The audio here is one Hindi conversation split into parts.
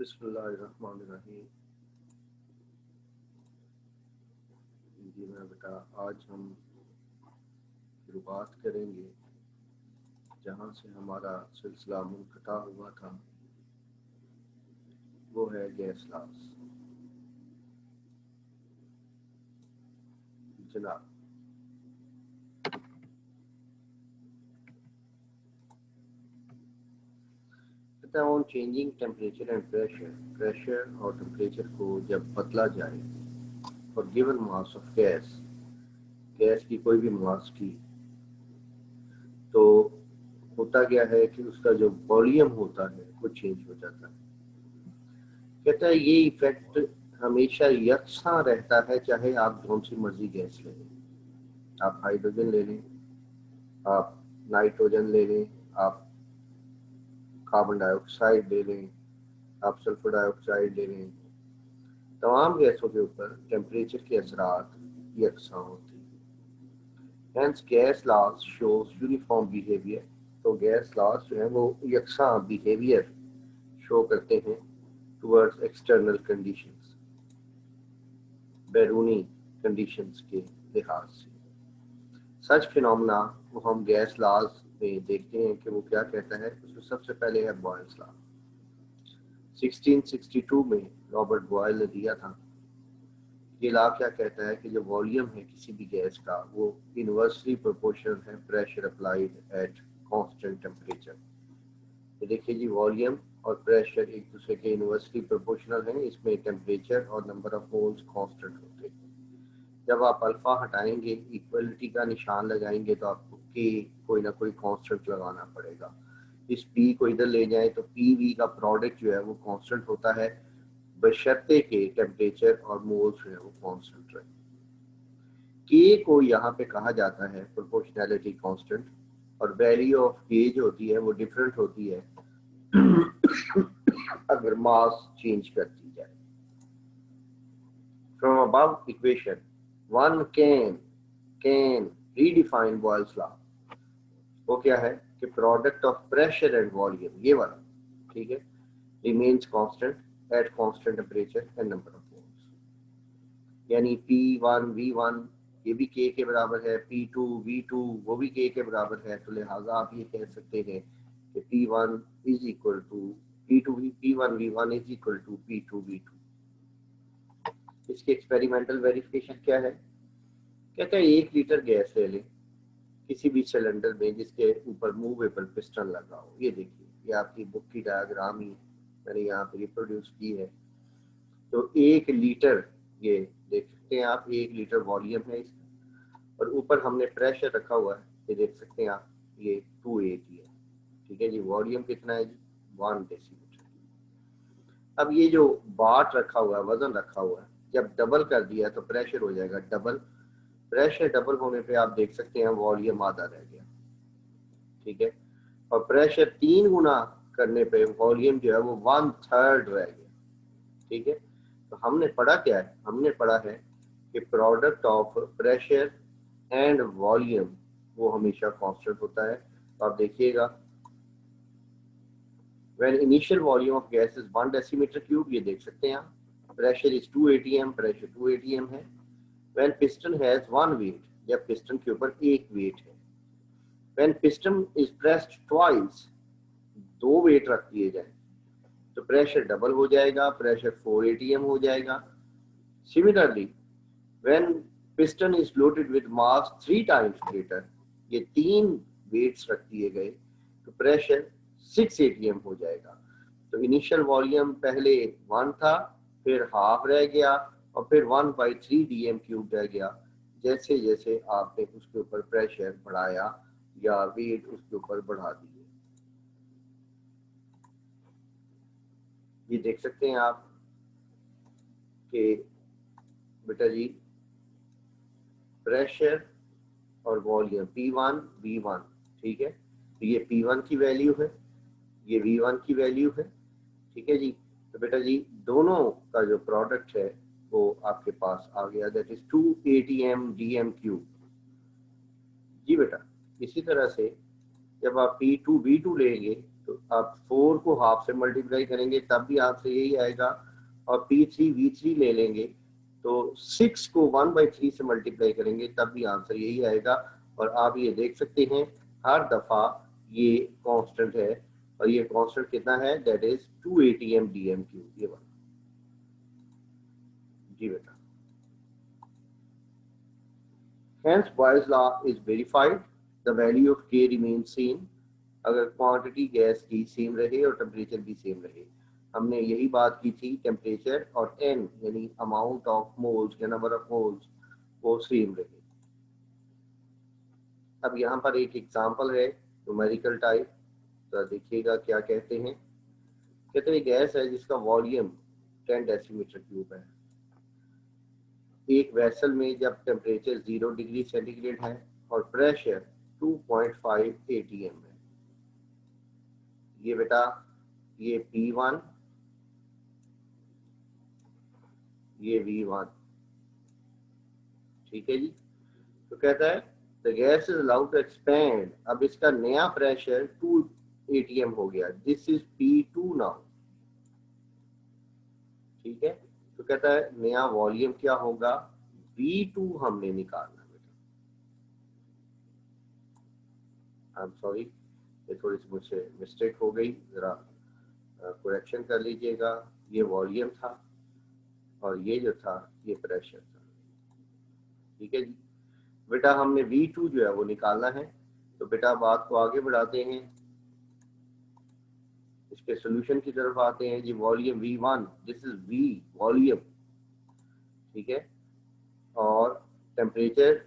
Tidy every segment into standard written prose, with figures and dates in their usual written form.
बिस्मिल्लाहिर्रहमानिर्रहीम। जी मैं बेटा आज हम शुरुआत करेंगे जहाँ से हमारा सिलसिला मुनक़ता हुआ था, वो है गैस लॉस। जनाब on changing temperature and pressure और टेम्परेचर को जब बदला जाए और गिवन मास ऑफ गैस की कोई भी मास की, तो होता क्या है कि उसका जो वॉल्यूम होता है वो चेंज हो जाता है। कहता है ये इफेक्ट हमेशा यकसा रहता है, चाहे आप कौन सी मर्जी गैस ले लें। आप हाइड्रोजन ले लें, आप नाइट्रोजन ले लें, आप कार्बन डाइऑक्साइड ले लें, आप सल्फर डाइऑक्साइड ले लें, तमाम गैसों के ऊपर टेम्परेचर के असरात यकसा होते हैं। Hence gas laws shows uniform behaviour. तो गैस लॉस जो है वो यकसा बिहेवियर शो करते हैं टुवर्ड्स एक्सटर्नल कंडीशंस, बैरूनी कंडीशंस के लिहाज से। सच फिनोमेना वो हम गैस लॉज में देखते हैं कि वो क्या कहता है। उसमें सबसे पहले है बॉयल्स लॉ। 1662 में रॉबर्ट बॉयल ने दिया था। ये लॉ क्या कहता है कि जो वॉल्यूम है किसी भी गैस का वो इनवर्सली प्रोपोर्शनल है pressure applied at constant temperature. ये देखिए जी, वॉल्यूम और प्रेशर एक दूसरे के इनवर्सली प्रोपोर्शनल हैं। इसमें टेम्परेचर और नंबर ऑफ मोल्स कांस्टेंट होते हैं। जब आप अल्फा हटाएंगे, इक्वलिटी का निशान लगाएंगे, तो आपको के कोई ना कोई कांस्टेंट लगाना पड़ेगा। इस पी को इधर ले जाएं तो पी वी का प्रोडक्ट जो है वो कांस्टेंट होता है, बशर्ते के टेम्परेचर और मोल्स जो है वो कांस्टेंट रहे। के को यहाँ पे कहा जाता है प्रोपोर्शनैलिटी कांस्टेंट, और वैल्यू ऑफ के जो होती है वो डिफरेंट होती है अगर मास चेंज कर दी जाए। From above equation one can redefine Boyle's law. वो क्या है कि product of pressure and volume, ये वाला, ठीक है, remains constant at constant temperature and number of moles. यानी P1 V1 ये भी K के बराबर है, P2 V2 वो भी K के बराबर है। तो लिहाजा आप ये कह सकते हैं कि P1 is equal to P2 P1 V1 is equal to P2 V2। इसकी एक्सपेरिमेंटल वेरिफिकेशन क्या है? कहते हैं 1 लीटर गैस ले लें किसी भी सिलेंडर में जिसके ऊपर मूवेबल पिस्टन लगा हो। ये देखिए, ये आपकी बुक की डायग्राम ही मैंने यहाँ पे रिप्रोड्यूस की है। तो 1 लीटर, ये देख सकते हैं आप, 1 लीटर वॉल्यूम है इसका, और ऊपर हमने प्रेशर रखा हुआ है, ये देख सकते हैं आप, ये 280 है। ठीक है जी, वॉल्यूम कितना है जी? 1 डेसीमीटर। अब ये जो बाट रखा हुआ है, वजन रखा हुआ है, जब डबल कर दिया तो प्रेशर हो जाएगा डबल। प्रेशर डबल होने पे आप देख सकते हैं वॉल्यूम आधा रह गया। ठीक है, और प्रेशर 3 गुना करने पे वॉल्यूम जो है वो 1/3 रह गया। ठीक है, तो हमने पढ़ा क्या है? हमने पढ़ा है कि product of pressure and volume वो हमेशा कांस्टेंट होता है। तो आप देखिएगा, when initial volume of gas is 1 decimetre cube, ये देख सकते हैं आप, pressure is 2 atm, pressure 2 atm है। व्हेन पिस्टन हैज 1 वेट, जब पिस्टन के ऊपर 1 वेट है। When piston is pressed twice, 2 weight रख दिए जाए तो प्रेशर डबल हो जाएगा, प्रेशर 4 atm हो जाएगा। Similarly when piston is loaded with mass 3 times greater, ये 3 वेट्स रख दिए गए तो प्रेशर 6 atm हो जाएगा। तो इनिशियल वॉल्यूम पहले 1 था, फिर हाफ रह गया, और फिर 1/3 dm क्यूब रह गया, जैसे जैसे आपने उसके ऊपर प्रेशर बढ़ाया या वेट उसके ऊपर बढ़ा दिए। ये देख सकते हैं आप कि बेटा जी, प्रेशर और वॉल्यूम P1 V1, ठीक है, तो ये P1 की वैल्यू है, ये V1 की वैल्यू है। ठीक है जी, तो बेटा जी दोनों का जो प्रोडक्ट है वो आपके पास आ गया, that is 2 atm dm cube. जी बेटा, इसी तरह से जब आप P2 V2 लेंगे तो आप 4 को हाफ से मल्टीप्लाई करेंगे तब भी आंसर यही आएगा, और P3V3 ले लेंगे तो 6 को 1/3 से मल्टीप्लाई करेंगे तब भी आंसर यही आएगा। और आप ये देख सकते हैं हर दफा ये कांस्टेंट है, और ये कांस्टेंट कितना है, दैट इज 2 ATM DMQ, ये वाला। जी बेटा, hence Boyle's law is verified, the value of K remains same, अगर क्वांटिटी गैस की सेम रहे और टेम्परेचर भी सेम रहे। हमने यही बात की थी, टेम्परेचर और n यानी अमाउंट ऑफ मोल्स या नंबर ऑफ मोल्स वो सेम रहे। अब यहाँ पर एक एग्जांपल है न्यूमेरिकल टाइप, तो देखिएगा क्या कहते हैं। कहते हैं गैस है जिसका वॉल्यूम 10 डेसीमीटर क्यूब है। एक वेसल में जब टेम्परेचर 0 डिग्री सेंटीग्रेड है और प्रेशर 2.5 ATM है। ये बेटा ये P1, ये V1, ठीक है जी। तो कहता है the gas is allowed to expand, अब इसका नया प्रेशर 2 ATM हो गया, दिस इज P2 नाउ, ठीक है। तो कहता है नया वॉल्यूम क्या होगा, V2 हमने निकालना बेटा। आई एम सॉरी, ये थोड़ी सी मुझसे मिस्टेक हो गई, जरा करेक्शन कर लीजिएगा। ये वॉल्यूम था और ये जो था ये प्रेशर था, ठीक है जी। बेटा हमने V2 जो है वो निकालना है, तो बेटा बात को आगे बढ़ाते हैं, इसके सॉल्यूशन की तरफ आते हैं जी। Volume V1, this is V volume, ठीक है, और टेम्परेचर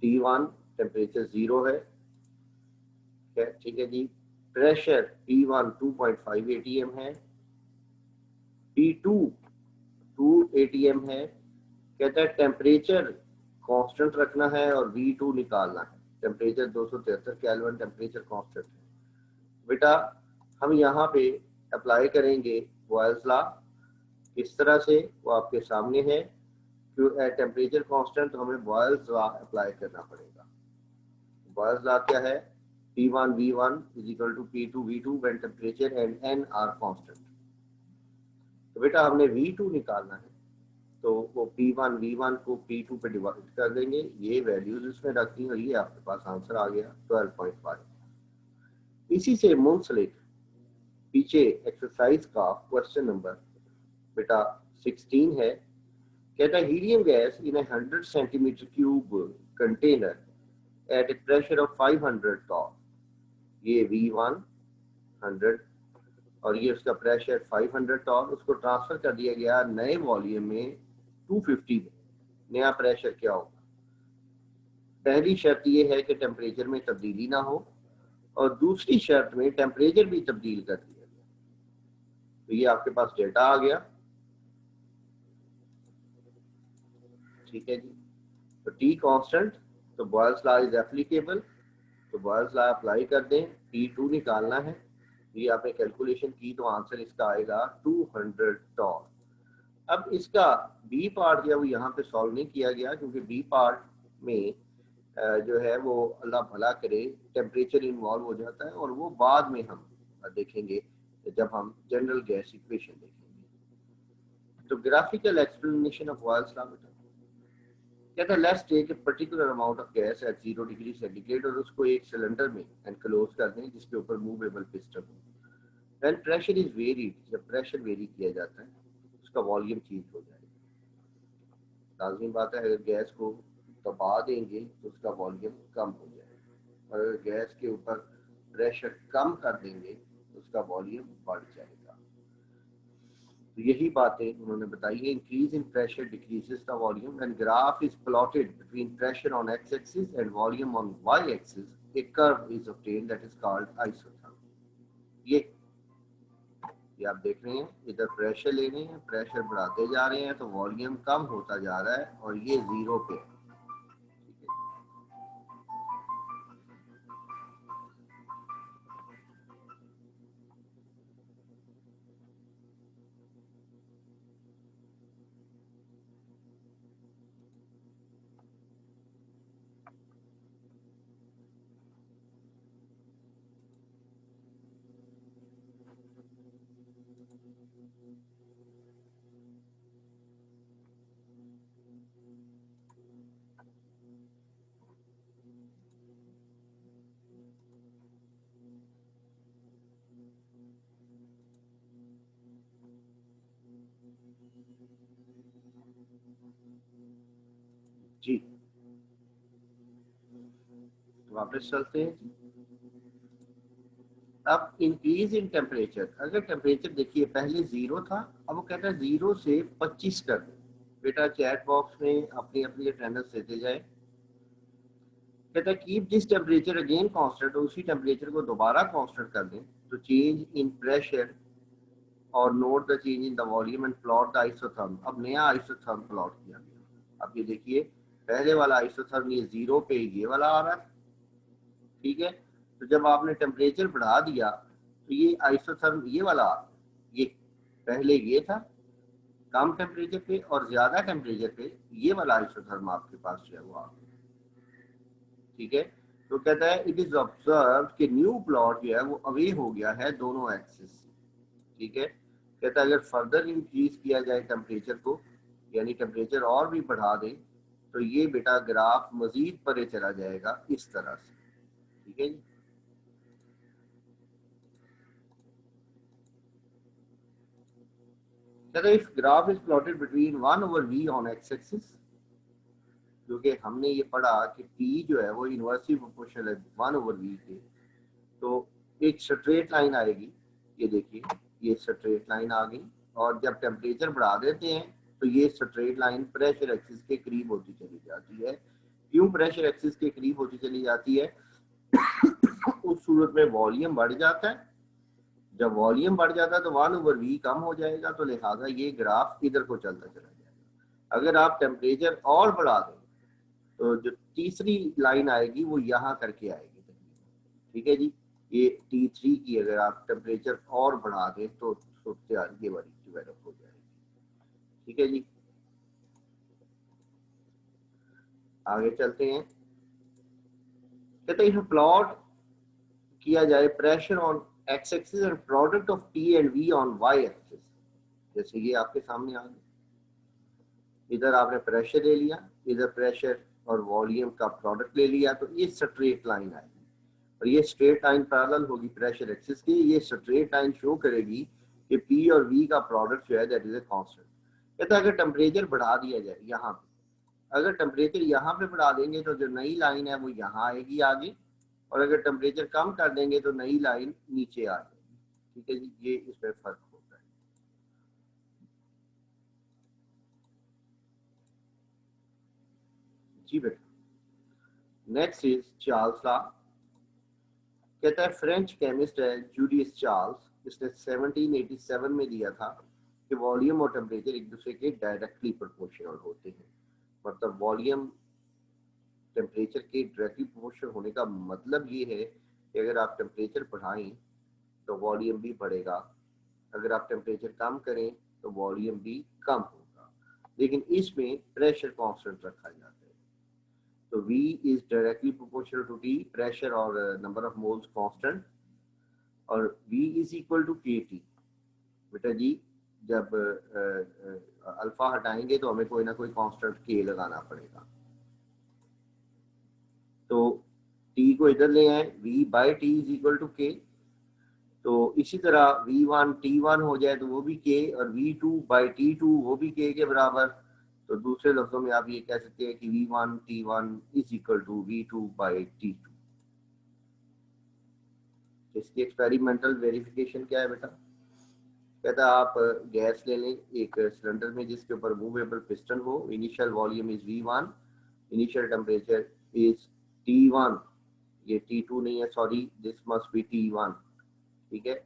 T1 टेम्परेचर 0 है, ठीक है जी। प्रेशर P1 2.5 ATM है, P2 2 ATM है। कहता है टेम्परेचर कांस्टेंट रखना है और V2 निकालना है। टेम्परेचर 273 केल्विन टेम्परेचर कांस्टेंट है। बेटा हम यहाँ पे अप्लाई करेंगे बॉयल्स लॉ, किस तरह से वो आपके सामने है। टेम्परेचर कांस्टेंट तो हमें बॉयल्स लॉ अप्लाई करना पड़ेगा। बॉयल्स लॉ क्या है, P1 V1 is equal to P2 V2 when temperature and N are constant। तो बेटा हमने V2 निकालना है, तो वो P1 V1 को P2 पे डिवाइड कर देंगे, ये वैल्यूज इसमें रखी और ये आपके पास आंसर आ गया 12.5। इसी से मुंसलिक पीछे एक्सरसाइज का क्वेश्चन नंबर बेटा 16 है। कहता है helium gas in 100 centimetre cube container at a pressure of 500 torr, ये V1 100 और ये उसका प्रेशर 500 टॉन, उसको ट्रांसफर कर दिया गया नए वॉल्यूम में 250 में। नया प्रेशर क्या होगा, पहली शर्त ये है कि टेम्परेचर में तब्दीली ना हो, और दूसरी शर्त में टेम्परेचर भी तब्दील कर दिया गया। तो ये आपके पास डेटा आ गया, ठीक है जी। तो T कांस्टेंट, तो बॉयल्स लॉ इज एप्लीकेबल, तो बॉयल्स लॉ अप्लाई कर दें। P2 निकालना है, ये आपने कैलकुलेशन की तो आंसर इसका आएगा 200 टॉन। अब इसका बी पार्ट जो है वो यहाँ पे सॉल्व नहीं किया गया, क्योंकि बी पार्ट में जो है वो अल्लाह भला करे टेम्परेचर इन्वॉल्व हो जाता है, और वो बाद में हम देखेंगे जब हम जनरल गैस इक्वेशन देखेंगे। तो graphical explanation of Boyle's law बेटा कहता है let's take a particular amount of gas at 0 degree centigrade और उसको एक सिलेंडर में एनक्लोज कर दें जिसके ऊपर मूवेबल पिस्टन हो। व्हेन प्रेशर इज वेरीड, जब प्रेशर वेरी किया जाता है उसका वॉल्यूम चेंज हो जाएगा। लाजमी बात है, अगर गैस को दबा देंगे तो उसका वॉल्यूम कम हो जाएगा, और अगर गैस के ऊपर प्रेशर कम कर देंगे तो उसका वॉल्यूम बढ़ जाएगा। तो यही बातें उन्होंने बताई है। Increase in pressure decreases the volume and graph is plotted between pressure on X axis and volume on Y axis, a curve is obtained that is called isotherm. ये आप देख रहे हैं, इधर प्रेशर ले रहे हैं, प्रेशर बढ़ाते जा रहे हैं तो वॉल्यूम कम होता जा रहा है, और ये 0 पे है। जी वापस चलते हैं। अब इंक्रीज इन टेम्परेचर, अगर टेम्परेचर देखिए पहले 0 था, अब वो कहता है 0 से 25 कर दो। बेटा चैट बॉक्स में अपनी अपनी अटेंडेंस देते जाए। कहता है keep this temperature again constant, तो उसी टेम्परेचर को दोबारा कांस्टेंट कर दें। तो चेंज इन प्रेशर और note the change in the volume and plot the isotherm. अब नया आइसोथर्म प्लॉट किया गया। अब ये देखिए पहले वाला आइसोथर्म ये 0 पे ये वाला आ रहा है, ठीक है। तो जब आपने टेम्परेचर बढ़ा दिया तो ये आइसोथर्म ये वाला, ये पहले ये था कम टेम्परेचर पे और ज्यादा टेम्परेचर पे ये वाला आइसोथर्म आपके पास जो है वो आ गया, ठीक है। तो कहता है इट इज ऑब्जर्व कि न्यू प्लॉट जो है वो अवे हो गया है दोनों एक्सिस से, ठीक है। कहता है अगर फर्दर इंक्रीज किया जाए टेम्परेचर को, यानी टेम्परेचर और भी बढ़ा दें, तो ये बेटा ग्राफ मजीद परे चला जाएगा इस तरह से, ठीक है जी। कहता है if graph is plotted between 1/v on X axis, क्योंकि हमने ये पढ़ा कि p जो है वो इनवर्सली प्रोपोर्शनल है 1/v के, तो एक स्ट्रेट लाइन आएगी। ये देखिए ये स्ट्रेट लाइन आ गई, और जब टेम्परेचर बढ़ा देते हैं तो ये स्ट्रेट लाइन प्रेशर एक्सिस के करीब होती चली जाती है। क्यों प्रेशर एक्सिस के करीब होती चली जाती है? उस सूरत में वॉल्यूम बढ़ जाता है। जब वॉल्यूम बढ़ जाता है तो 1/v कम हो जाएगा, तो लिहाजा ये ग्राफ इधर को चलता चला जाएगा। अगर आप टेम्परेचर और बढ़ा दें तो जो तीसरी लाइन आएगी वो यहाँ करके आएगी, ठीक है जी। ये T3 की अगर आप टेम्परेचर और बढ़ा दें तो ये वाली डेवलप हो जाएगी, ठीक है जी। आगे चलते हैं। कहते हैं प्लॉट किया जाए प्रेशर ऑन एक्स एक्सिस और product of T and V on Y axis, जैसे ये आपके सामने आ गया। इधर आपने प्रेशर ले लिया, इधर प्रेशर और वॉल्यूम का प्रोडक्ट ले लिया, तो ये स्ट्रेट लाइन आएगी, और ये स्ट्रेट लाइन पैरेलल होगी प्रेशर एक्सिस की। ये स्ट्रेट लाइन शो करेगी कि P और V का प्रोडक्ट जो है दैट इज ए कांस्टेंट। कहता है अगर टेम्परेचर बढ़ा दिया जाए यहाँ पे, अगर टेम्परेचर यहाँ पे बढ़ा देंगे तो जो नई लाइन है वो यहाँ आएगी आगे, और अगर टेम्परेचर कम कर देंगे तो नई लाइन नीचे आ जाएगी, ठीक है जी। ये इसमें फर्क होता है। जी बेटा नेक्स्ट इज चार्ल्स लॉ। कहता है फ्रेंच केमिस्ट है जूलियस चार्ल्स, इसने 1787 में दिया था कि वॉल्यूम और टेम्परेचर एक दूसरे के डायरेक्टली प्रोपोर्शनल होते हैं। मतलब वॉल्यूम टेम्परेचर के डायरेक्टली प्रोपोर्शनल होने का मतलब ये है कि अगर आप टेम्परेचर बढ़ाएं तो वॉल्यूम भी बढ़ेगा, अगर आप टेम्परेचर कम करें तो वॉल्यूम भी कम होगा, लेकिन इसमें प्रेशर कांस्टेंट रखा जाता है। तो V is directly proportional to T, pressure और नंबर ऑफ मोल्स कांस्टेंट, और V is equal to KT। बेटा जी जब अल्फा हटाएंगे तो हमें कोई ना कोई कांस्टेंट K लगाना पड़ेगा। तो T को इधर ले आए, V by T is equal to K। तो इसी तरह V1 T1 हो जाए तो वो भी K, और V2 बाई T2 वो भी K के बराबर। तो दूसरे लफ्जों में आप ये कह सकते हैं कि V1 T1 is equal to V2 by T2। इसकी एक्सपेरिमेंटल वेरिफिकेशन क्या है बेटा? कहता है आप गैस ले लें एक सिलेंडर में जिसके ऊपर मूवेबल पिस्टन हो, initial volume is V1, initial temperature is T1, ये T2 नहीं है sorry, this must be T1, ठीक है।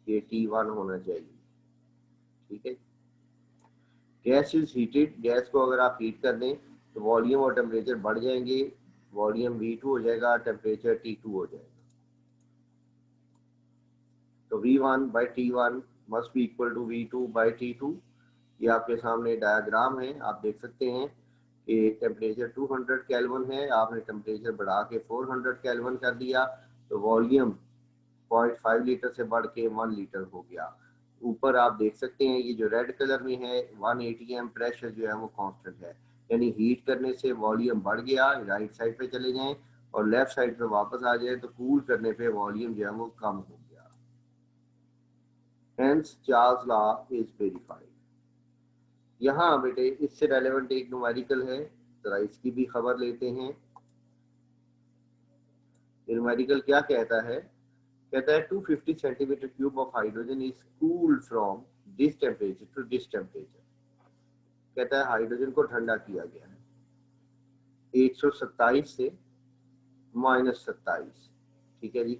ये T1 होना चाहिए, ठीक है। गैस इज हीटेड, गैस को अगर आप हीट कर दें तो वॉल्यूम और टेम्परेचर बढ़ जाएंगे, वॉल्यूम V2 हो जाएगा, टेम्परेचर T2 हो जाएगा। तो V1 बाई T1 must be equal to V2 by T2। ये आपके सामने डायग्राम है, आप देख सकते हैं कि टेम्परेचर 200 केल्विन है, आपने टेम्परेचर बढ़ा के 400 केल्विन कर दिया, तो वॉल्यूम 0.5 लीटर से बढ़ के 1 लीटर हो गया। ऊपर आप देख सकते हैं ये जो रेड कलर में है 180 एम प्रेशर जो है वो कांस्टेंट है, यानी हीट करने से वॉल्यूम बढ़ गया, राइट साइड पे चले जाएं और लेफ्ट साइड पे वापस आ जाए तो कूल करने पे वॉल्यूम जो है वो कम हो गया। Hence Charles law is verified. यहाँ बेटे इससे रेलेवेंट एक न्यूमेरिकल है, जरा इसकी भी खबर लेते हैं। न्यूमेरिकल क्या कहता है? कहता है 250 centimetre cube of hydrogen is cooled from this temperature to this temperature. कहता है हाइड्रोजन को ठंडा किया गया है 127 से -27। ठीक है जी,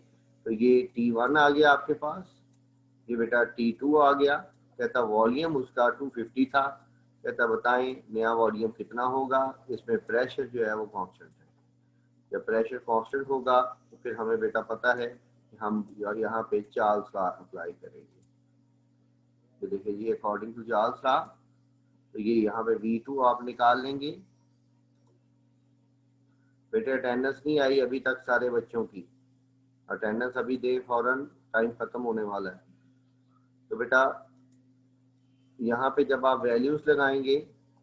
तो ये T1 आ गया आपके पास, ये बेटा T2 आ गया। कहता वॉल्यूम उसका 250 था। कहता बताएं नया वॉल्यूम कितना होगा? इसमें प्रेशर जो है वो कांस्टेंट है। जब प्रेशर कांस्टेंट होगा तो फिर हमें बेटा पता है कि हम यहाँ पे चार्ल्स लॉ अप्लाई करेंगे। तो देखिए जी अकॉर्डिंग टू चार्ल्स लॉ, तो ये यहाँ पे V2 आप निकाल लेंगे। बेटे अटेंडेंस नहीं आई अभी तक सारे बच्चों की, अटेंडेंस अभी दे फौरन, टाइम खत्म होने वाला है। तो बेटा यहाँ पे जब आप वैल्यूज लगाएंगे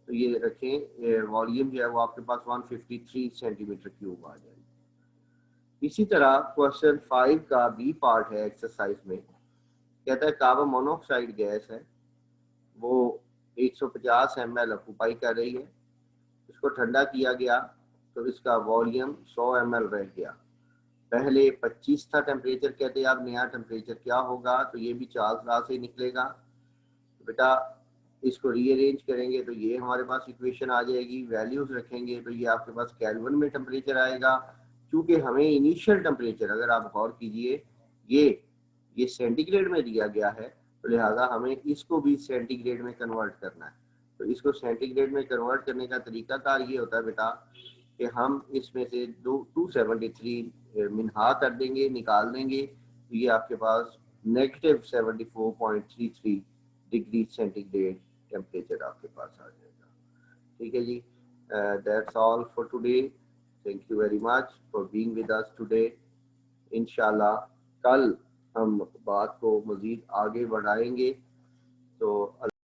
तो ये रखें वॉल्यूम जो है वो आपके पास 153 सेंटीमीटर क्यूब आ जाएगी। इसी तरह क्वेश्चन 5 का बी पार्ट है एक्सरसाइज में। कहता है कार्बन मोनोऑक्साइड गैस है, वो 150 ml ऑक्यूपाई कर रही है, इसको ठंडा किया गया तो इसका वॉल्यूम 100 ml रह गया। पहले 25 था टेम्परेचर, कहते हैं अब नया टेम्परेचर क्या होगा? तो ये भी चार्ल्स लॉ से निकलेगा। तो बेटा इसको रीअरेंज करेंगे तो ये हमारे पास इक्वेशन आ जाएगी, वैल्यूज रखेंगे तो ये आपके पास केल्विन में टेम्परेचर आएगा। क्योंकि हमें इनिशियल टेम्परेचर, अगर आप गौर कीजिए ये सेंटीग्रेड में दिया गया है, तो लिहाजा हमें इसको भी सेंटीग्रेड में कन्वर्ट करना है। तो इसको सेंटीग्रेड में कन्वर्ट करने का तरीकाकार ये होता है बेटा कि हम इसमें से 273 मिनहा कर देंगे, निकाल देंगे, तो ये आपके पास -74.33 डिग्री सेंटीग्रेड टेम्परेचर आपके पास आ जाएगा। ठीक है जी, that's all for today. Thank you very much for being with us today. इंशाल्लाह कल हम बात को मजीद आगे बढ़ाएंगे। तो